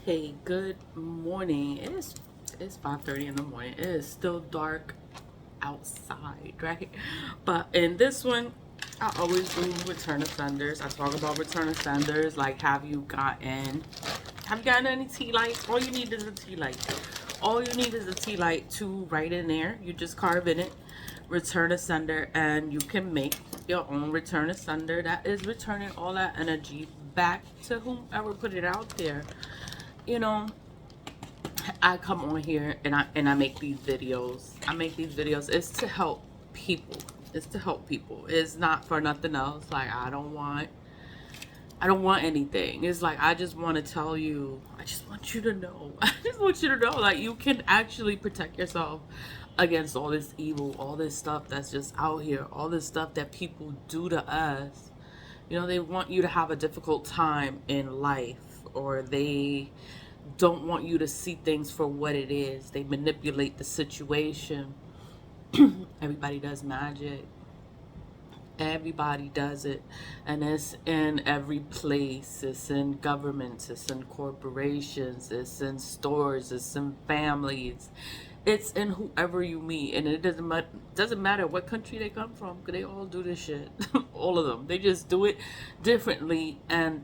Hey, good morning. It's 5:30 in the morning. It is still dark outside, right? But in this one, I always do return offenders. I talk about return offenders, like have you gotten any tea lights? All you need is a tea light. All you need is a tea light to write in there. You just carve in it, return ascender, and you can make your own return ascender that is returning all that energy back to whomever put it out there. You know, I come on here and I make these videos. I make these videos. It's to help people. It's to help people. It's not for nothing else. Like I don't want anything. It's like I just want to tell you. I just want you to know. I just want you to know like you can actually protect yourself against all this evil, all this stuff that's just out here, all this stuff that people do to us. They want you to have a difficult time in life, or they don't want you to see things for what it is. They manipulate the situation. Everybody does magic. Everybody does it. And it's in every place. It's in governments. It's in corporations. It's in stores. It's in families. It's in whoever you meet. And it doesn't matter what country they come from, because they all do this shit. All of them. They just do it differently,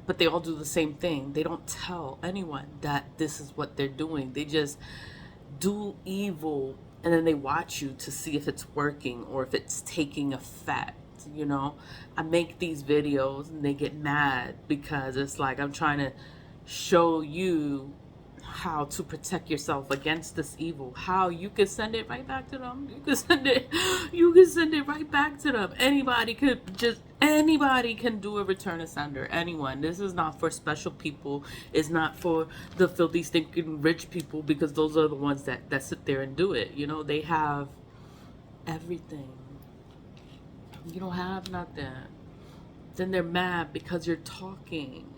but they all do the same thing. They don't tell anyone that this is what they're doing. They just do evil, and then they watch you to see if it's working or if it's taking effect. I make these videos and they get mad because it's like I'm trying to show you how to protect yourself against this evil, how you can send it right back to them. You can send it right back to them. Anybody can do a return to sender. Anyone. This is not for special people. It's not for the filthy stinking rich people, because those are the ones that sit there and do it. They have everything. You don't have nothing. Then they're mad because you're talking.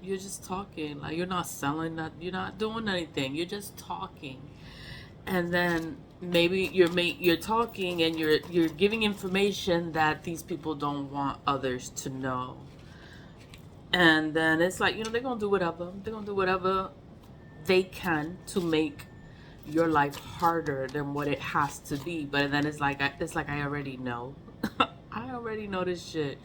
You're just talking. Like, you're not selling that. You're not doing anything. You're just talking. And then maybe you're talking and you're giving information that these people don't want others to know. And then it's like, they're gonna do whatever. They're gonna do whatever they can to make your life harder than what it has to be. But then it's like I already know. I already know this shit.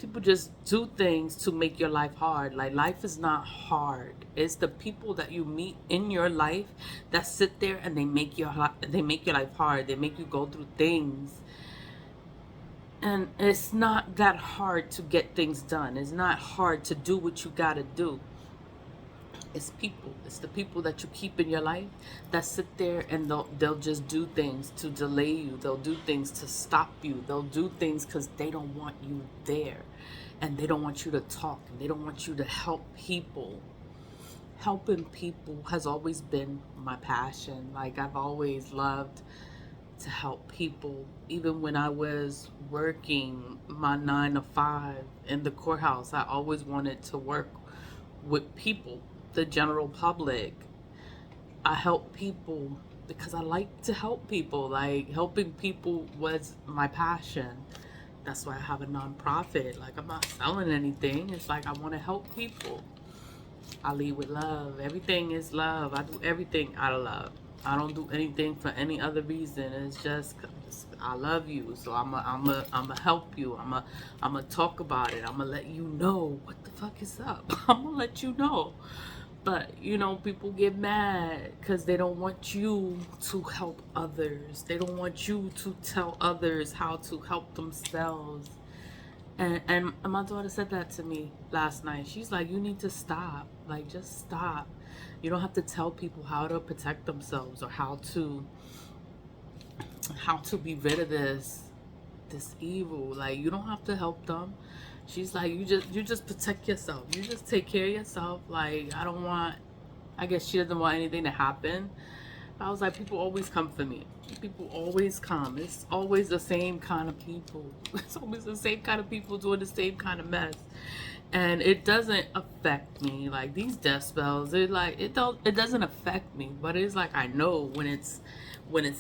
People just do things to make your life hard. Like, life is not hard. It's the people that you meet in your life that sit there and they make your life hard. They make you go through things. And it's not that hard to get things done. It's not hard to do what you got to do. It's people. It's the people that you keep in your life that sit there and they'll just do things to delay you. They'll do things to stop you. They'll do things because they don't want you there, and they don't want you to talk, and they don't want you to help people. Helping people has always been my passion. Like, I've always loved to help people. Even when I was working my 9 to 5 in the courthouse, I always wanted to work with people, the general public. I help people because I like to help people. Like, helping people was my passion. That's why I have a nonprofit. Like, I'm not selling anything. It's like I want to help people. I lead with love. Everything is love. I do everything out of love. I don't do anything for any other reason. It's just 'cause I love you. So I'm a help you. I'm a talk about it. I'm gonna let you know what the fuck is up. I'm gonna let you know. But people get mad because they don't want you to help others. They don't want you to tell others how to help themselves. And my daughter said that to me last night. She's like, you need to stop. Like, just stop. You don't have to tell people how to protect themselves, or how to be rid of this evil. Like, you don't have to help them. She's like, you just protect yourself. You just take care of yourself. Like, I guess she doesn't want anything to happen. I was like, people always come for me. People always come. It's always the same kind of people. It's always the same kind of people doing the same kind of mess. And it doesn't affect me. Like, these death spells, it doesn't affect me. But it's like, I know when it's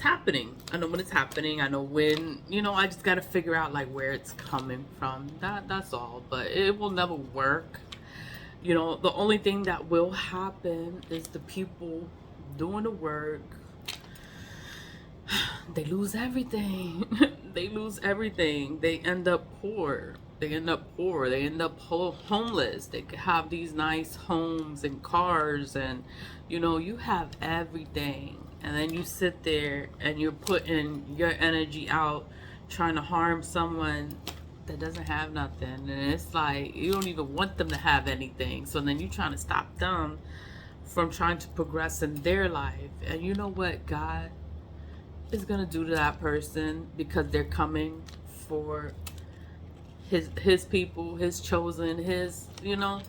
happening. I know when it's happening. I know when, I just gotta figure out like where it's coming from. That's all. But it will never work. You know, the only thing that will happen is the people doing the work, they lose everything. They lose everything. They end up poor. They end up poor. They end up homeless. They could have these nice homes and cars, and you know, you have everything. And then you sit there and you're putting your energy out trying to harm someone that doesn't have nothing. And it's like you don't even want them to have anything. So then you're trying to stop them from trying to progress in their life. And you know what God is gonna do to that person, because they're coming for his people, his chosen, his, you know,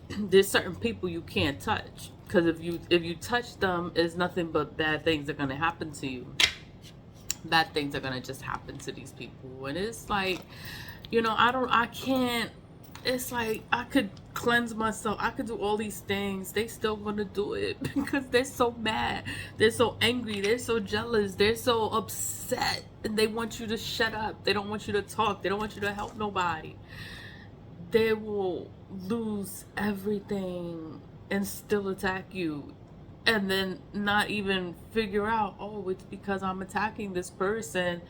there's certain people you can't touch, because if you touch them, it's nothing but bad things are gonna happen to you. Bad things are gonna just happen to these people. And it's like, you know, I can't, it's like I could cleanse myself, I could do all these things, they still gonna do it because they're so mad, they're so angry, they're so jealous, they're so upset, and they want you to shut up, they don't want you to talk, they don't want you to help nobody. They will lose everything and still attack you, and then not even figure out, oh, it's because I'm attacking this person,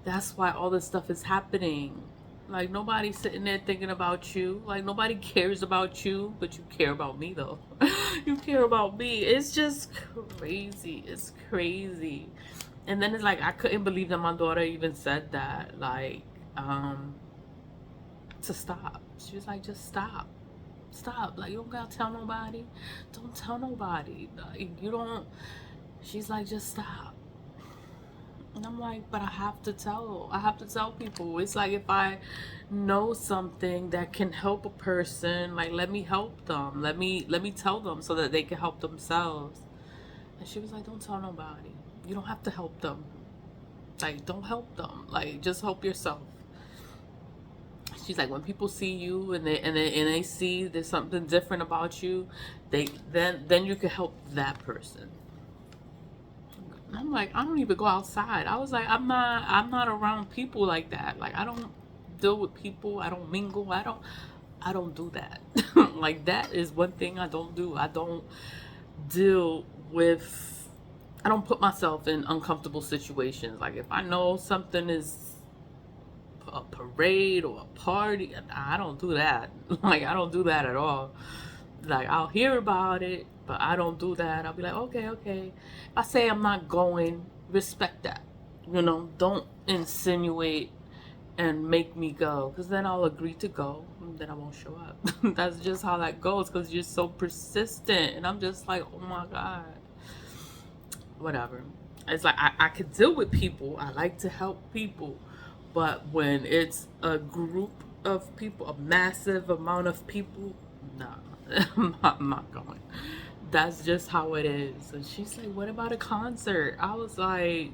that's why all this stuff is happening. Like, nobody's sitting there thinking about you. Like, nobody cares about you, but you care about me, though. You care about me. It's just crazy. It's crazy. And then it's like, I couldn't believe that my daughter even said that. Like, to stop. She was like, just stop. Stop. Like, you don't gotta tell nobody. Don't tell nobody. Like, you don't. She's like, just stop. And I'm like, but I have to tell people. It's like, if I know something that can help a person, like, let me help them. Let me tell them so that they can help themselves. And she was like, don't tell nobody. You don't have to help them. Like, don't help them. Like, just help yourself. She's like, when people see you and they see there's something different about you, then you can help that person. I'm like, I don't even go outside. I was like, I'm not around people like that. Like, I don't deal with people. I don't mingle. I don't do that. Like, that is one thing I don't do. I don't deal with, I don't put myself in uncomfortable situations. Like, if I know something is a parade or a party, I don't do that. Like, I don't do that at all. Like, I'll hear about it, but I don't do that. I'll be like, okay. If I say I'm not going, respect that. You know, don't insinuate and make me go, because then I'll agree to go and then I won't show up. That's just how that goes, because you're so persistent. And I'm just like, oh my God. Whatever. It's like, I could deal with people. I like to help people. But when it's a group of people, a massive amount of people, nah. I'm not going. That's just how it is. And she's like, what about a concert? I was like,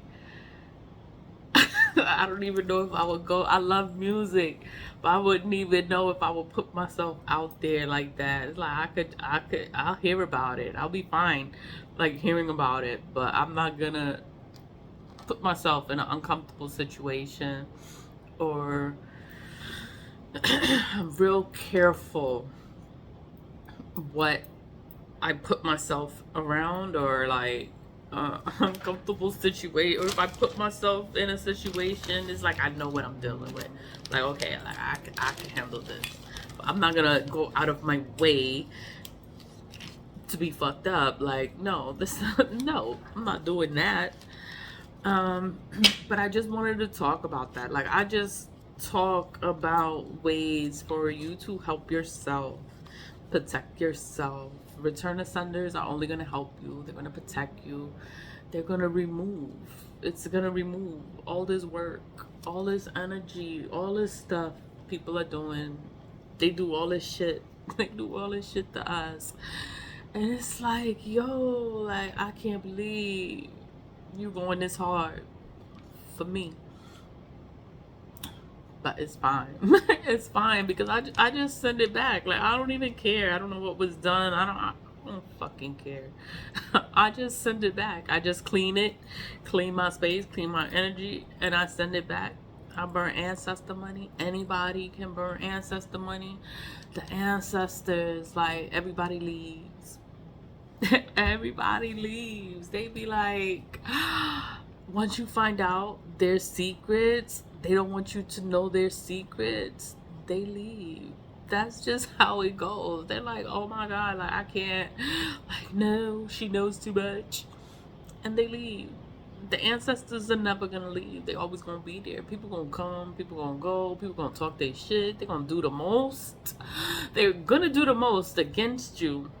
I don't even know if I would go. I love music, but I wouldn't even know if I would put myself out there like that. It's like, I'll hear about it. I'll be fine, like, hearing about it, but I'm not gonna put myself in an uncomfortable situation. Or I'm real careful what I put myself around, or like uncomfortable situation, or if I put myself in a situation, it's like I know what I'm dealing with. Like, okay, like, I can handle this, but I'm not gonna go out of my way to be fucked up. Like, no, no, I'm not doing that. But I just wanted to talk about that. Like, I just talk about ways for you to help yourself, protect yourself. Return ascenders are only going to help you. They're going to protect you. They're going to remove. It's going to remove all this work, all this energy, all this stuff people are doing. They do all this shit. They do all this shit to us. And it's like, yo, like, I can't believe you going this hard for me. But it's fine. It's fine, because I just send it back. Like, I don't even care. I don't know what was done. I don't fucking care. I just send it back. I just clean it, clean my space, clean my energy, and I send it back. I burn ancestor money. Anybody can burn ancestor money. The ancestors, like, everybody leaves. Everybody leaves. They be like, once you find out their secrets, they don't want you to know their secrets, they leave. That's just how it goes. They're like, oh my God, like, I can't, like, no, she knows too much. And they leave. The ancestors are never gonna leave. They always gonna be there. People gonna come, people gonna go, people gonna talk their shit. They're gonna do the most. They're gonna do the most against you.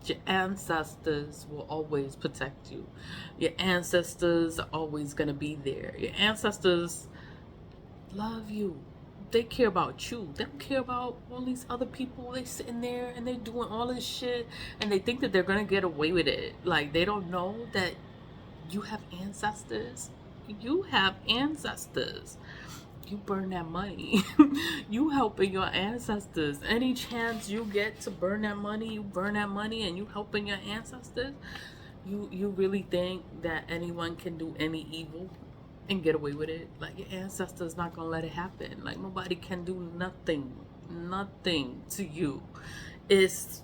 Your ancestors will always protect you. Your ancestors are always gonna be there. Your ancestors love you. They care about you. They don't care about all these other people. They sitting there and they're doing all this shit and they think that they're gonna get away with it. Like, they don't know that you have ancestors. You have ancestors. You burn that money. You helping your ancestors. Any chance you get to burn that money, you burn that money and you helping your ancestors. You really think that anyone can do any evil and get away with it? Like, your ancestors not gonna let it happen. Like, nobody can do nothing to you. It's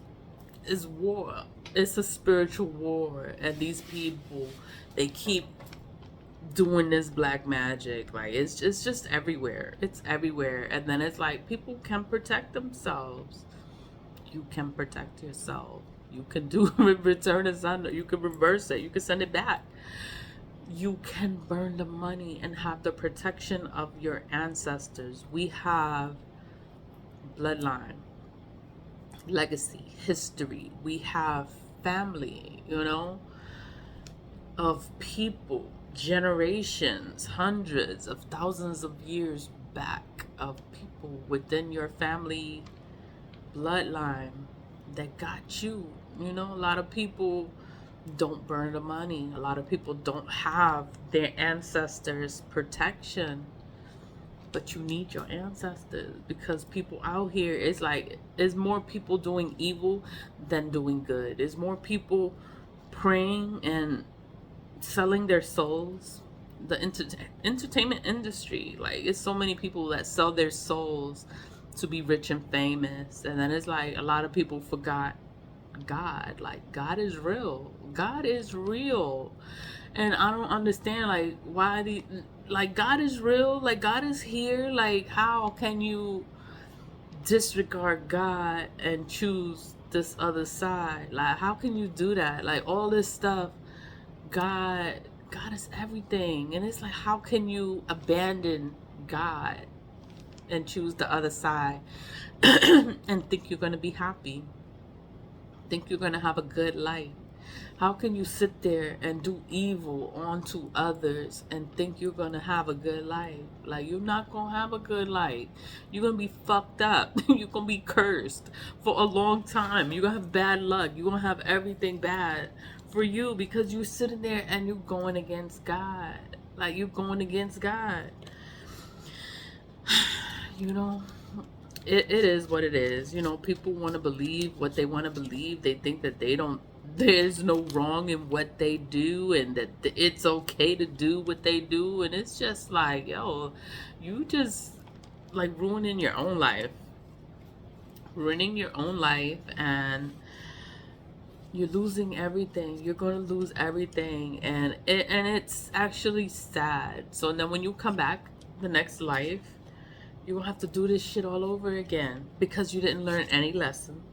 war. It's a spiritual war, and these people, they keep doing this black magic. Like, it's just everywhere. It's everywhere. And then it's like, people can protect themselves. You can protect yourself. You can do return and send. You can reverse it. You can send it back. You can burn the money and have the protection of your ancestors. We have bloodline, legacy, history. We have family, of people, generations, hundreds of thousands of years back, of people within your family bloodline that got you. A lot of people don't burn the money. A lot of people don't have their ancestors' protection. But you need your ancestors, because people out here, it's like, there's more people doing evil than doing good. There's more people praying and selling their souls. The entertainment industry, like, it's so many people that sell their souls to be rich and famous. And then it's like, a lot of people forgot God. Like, God is real. God is real. And I don't understand, like, why like, God is real, like, God is here. Like, how can you disregard God and choose this other side? Like, how can you do that? Like, all this stuff, God is everything. And it's like, how can you abandon God and choose the other side and think you're going to be happy? Think you're going to have a good life? How can you sit there and do evil onto others and think you're going to have a good life? Like, you're not going to have a good life. You're going to be fucked up. You're going to be cursed for a long time. You're going to have bad luck. You're going to have everything bad for you, because you're sitting there and you're going against God. Like, you're going against God. It is what it is. People want to believe what they want to believe. They think that there's no wrong in what they do, and that it's okay to do what they do. And it's just like, yo, you just, like, ruining your own life. And you're losing everything. You're going to lose everything. And it's actually sad. So then when you come back the next life, you're going to have to do this shit all over again, because you didn't learn any lessons.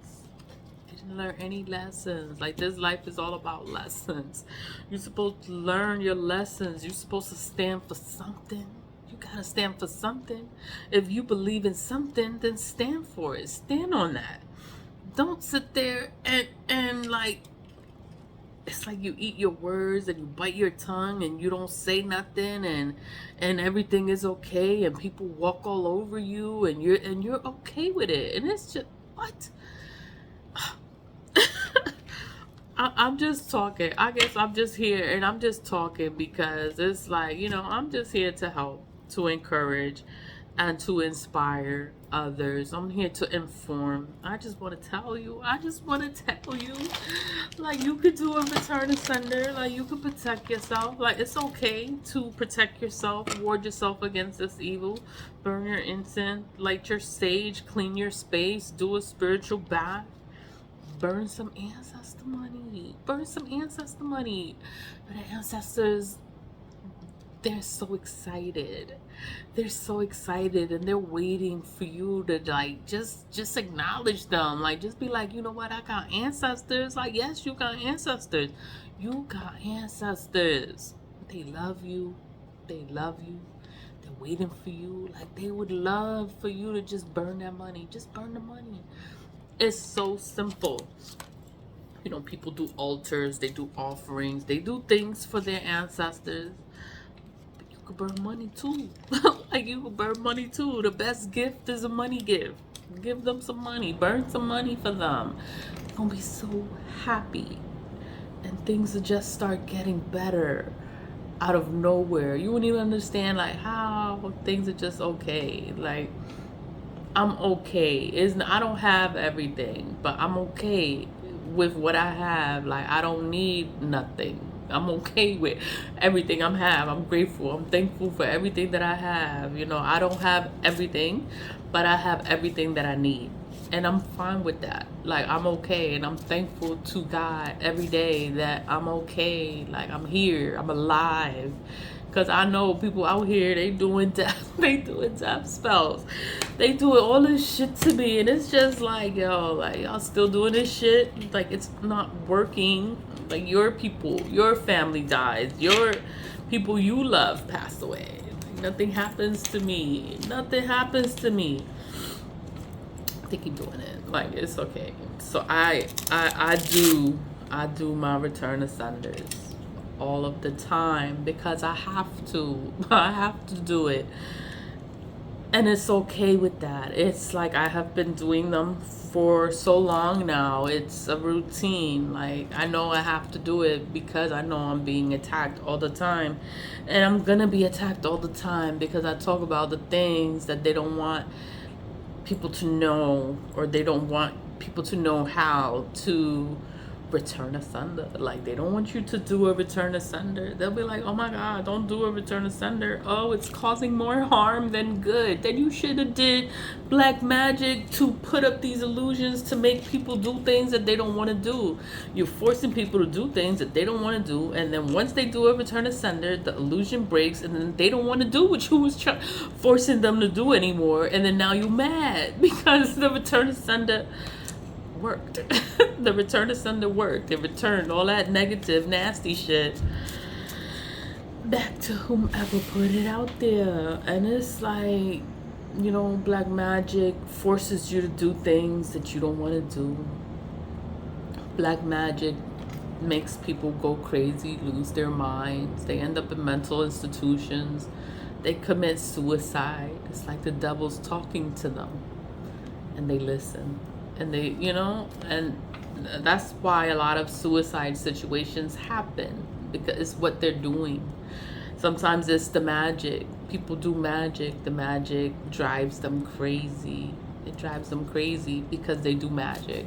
Like, this life is all about lessons. You're supposed to learn your lessons. You're supposed to stand for something. You gotta stand for something. If you believe in something, then stand for it. Stand on that. Don't sit there and like, it's like you eat your words and you bite your tongue and you don't say nothing, and everything is okay, and people walk all over you, and you're okay with it. And it's just, what? I'm just talking. I guess I'm just here and I'm just talking because it's like, I'm just here to help, to encourage, and to inspire others. I'm here to inform. I just want to tell you. I just want to tell you, like, you could do a return to sender. Like, you could protect yourself. Like, it's okay to protect yourself, ward yourself against this evil. Burn your incense, light your sage, clean your space, do a spiritual bath. Burn some ancestor money. Burn some ancestor money. The ancestors, they're so excited. They're so excited, and they're waiting for you to, like, just acknowledge them. Like, just be like, you know what, I got ancestors. Like, yes, you got ancestors. You got ancestors. They love you. They love you. They're waiting for you. Like, they would love for you to just burn that money. Just burn the money. It's so simple. You know, people do altars, they do offerings, they do things for their ancestors. But you could burn money too. Like, you could burn money too. The best gift is a money gift. Give them some money. Burn some money for them. They're gonna be so happy. And things will just start getting better out of nowhere. You wouldn't even understand, like, how things are just okay. Like, I'm okay. I don't have everything, but I'm okay with what I have. Like, I don't need nothing. I'm okay with everything I have. I'm grateful. I'm thankful for everything that I have. You know, I don't have everything, but I have everything that I need. And I'm fine with that. Like, I'm okay. And I'm thankful to God every day that I'm okay. Like, I'm here. I'm alive. Because I know people out here, they doing death spells. They doing all this shit to me. And it's just like, yo, like, y'all still doing this shit? Like, it's not working. Like, your people, your family dies. Your people you love pass away. Like, nothing happens to me. Nothing happens to me. They keep doing it. Like, it's okay. So I do my return to senders all of the time because I have to. I have to do it. And it's okay with that. It's like I have been doing them for so long now. It's a routine. Like, I know I have to do it because I know I'm being attacked all the time. And I'm gonna be attacked all the time because I talk about the things that they don't want people to know, or they don't want people to know how to return a sender. Like, they don't want you to do a return to sender. They'll be like, oh my God, don't do a return to sender. Oh, it's causing more harm than good. Then you should have did black magic to put up these illusions to make people do things that they don't want to do. You're forcing people to do things that they don't want to do, and then once they do a return to sender, the illusion breaks, and then they don't want to do what you was forcing them to do anymore, and then now you're mad because the return to sender worked. The return to sender worked. It returned all that negative, nasty shit back to whomever put it out there. And it's like, you know, black magic forces you to do things that you don't want to do. Black magic makes people go crazy, lose their minds. They end up in mental institutions. They commit suicide. It's like the devil's talking to them, and they listen. And they, you know, and that's why a lot of suicide situations happen, because it's what they're doing. Sometimes it's the magic. People do magic. The magic drives them crazy. It drives them crazy because they do magic,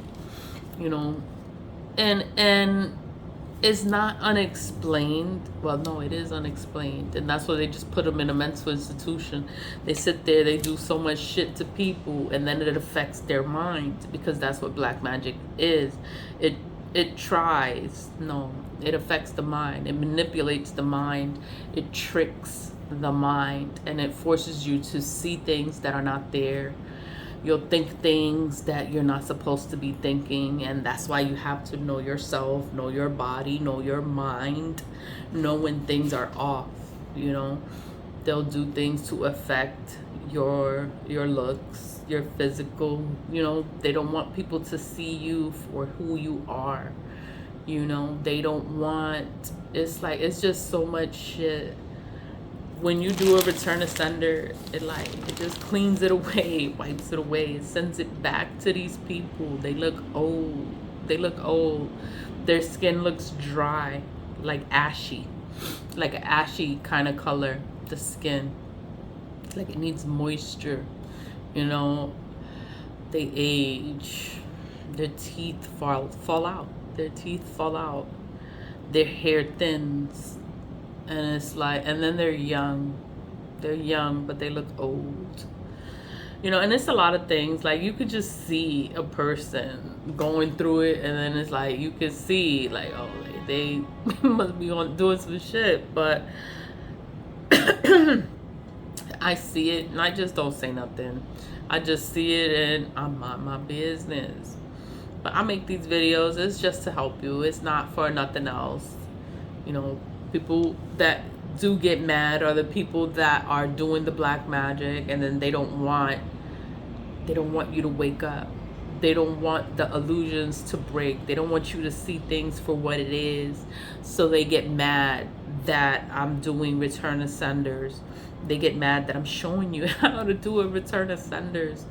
you know. And it's not unexplained. Well, no, it is unexplained. And that's why they just put them in a mental institution. They sit there, they do so much shit to people, and then it affects their mind, because that's what black magic is. It tries, no, it affects the mind. It manipulates the mind. It tricks the mind, and it forces you to see things that are not there. You'll think things that you're not supposed to be thinking, and that's why you have to know yourself, know your body, know your mind, know when things are off. You know, they'll do things to affect your looks, your physical. You know, they don't want people to see you for who you are. You know, they don't want, it's like, it's just so much shit. When you do a return to sender, it just cleans it away, wipes it away, it sends it back to these people. They look old. They look old. Their skin looks dry, like ashy, like an ashy kind of color. The skin, like it needs moisture, you know. They age, their teeth fall out, their teeth fall out, their hair thins, and it's like, and then they're young but they look old, you know. And it's a lot of things, like you could just see a person going through it, and then it's like you could see like, oh, they must be on doing some shit, but I see it and I just don't say nothing. I just see it and I mind my business. But I make these videos, it's just to help you. It's not for nothing else. You know, people that do get mad are the people that are doing the black magic, and then they don't want you to wake up. They don't want the illusions to break. They don't want you to see things for what it is. So they get mad that I'm doing return of senders. They get mad that I'm showing you how to do a return of senders.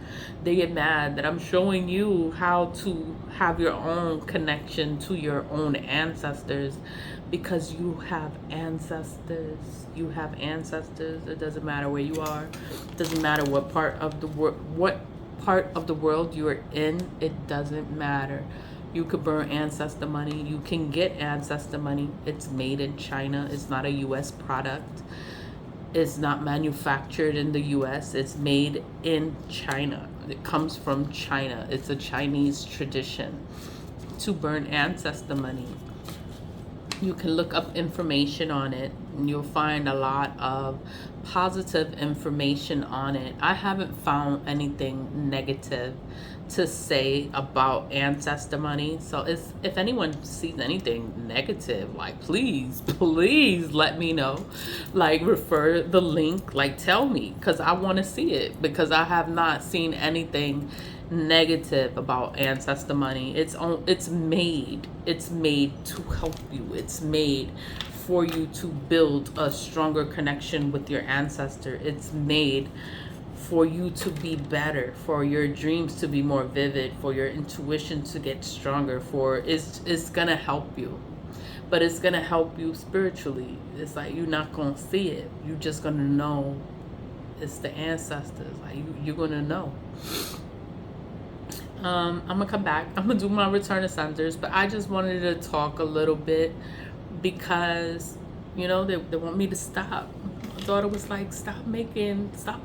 They get mad that I'm showing you how to have your own connection to your own ancestors, because you have ancestors. You have ancestors. It doesn't matter where you are. It doesn't matter what part of the world you are in. It doesn't matter. You could burn ancestor money. You can get ancestor money. It's made in China. It's not a US product. It's not manufactured in the US. It's made in China. It comes from China. It's a Chinese tradition to burn ancestor money. You can look up information on it and you'll find a lot of positive information on it. I haven't found anything negative to say about ancestor money. So if anyone sees anything negative, like please let me know. Like refer the link, like tell me, because I want to see it, because I have not seen anything negative about ancestor money. It's made to help you. It's made for you to build a stronger connection with your ancestor. It's made for you to be better, for your dreams to be more vivid, for your intuition to get stronger, for it's gonna help you. But it's gonna help you spiritually. It's like you're not gonna see it. You're just gonna know it's the ancestors. Like you're gonna know. I'm gonna come back. I'm gonna do my return of senders, but I just wanted to talk a little bit because, you know, they want me to stop. My daughter was like, stop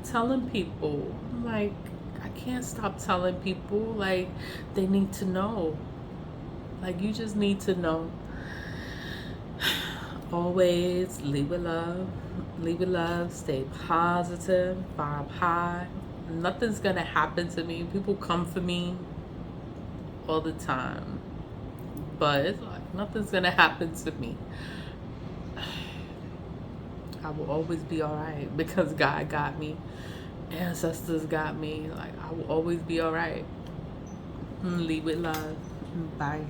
telling people. I'm like, I can't stop telling people. Like, they need to know. Like, you just need to know. Always leave with love. Leave with love. Stay positive. Vibe high. Nothing's gonna happen to me. People come for me all the time, but it's like nothing's gonna happen to me. I will always be all right because God got me. Ancestors got me. Like, I will always be all right. Leave with love. Bye.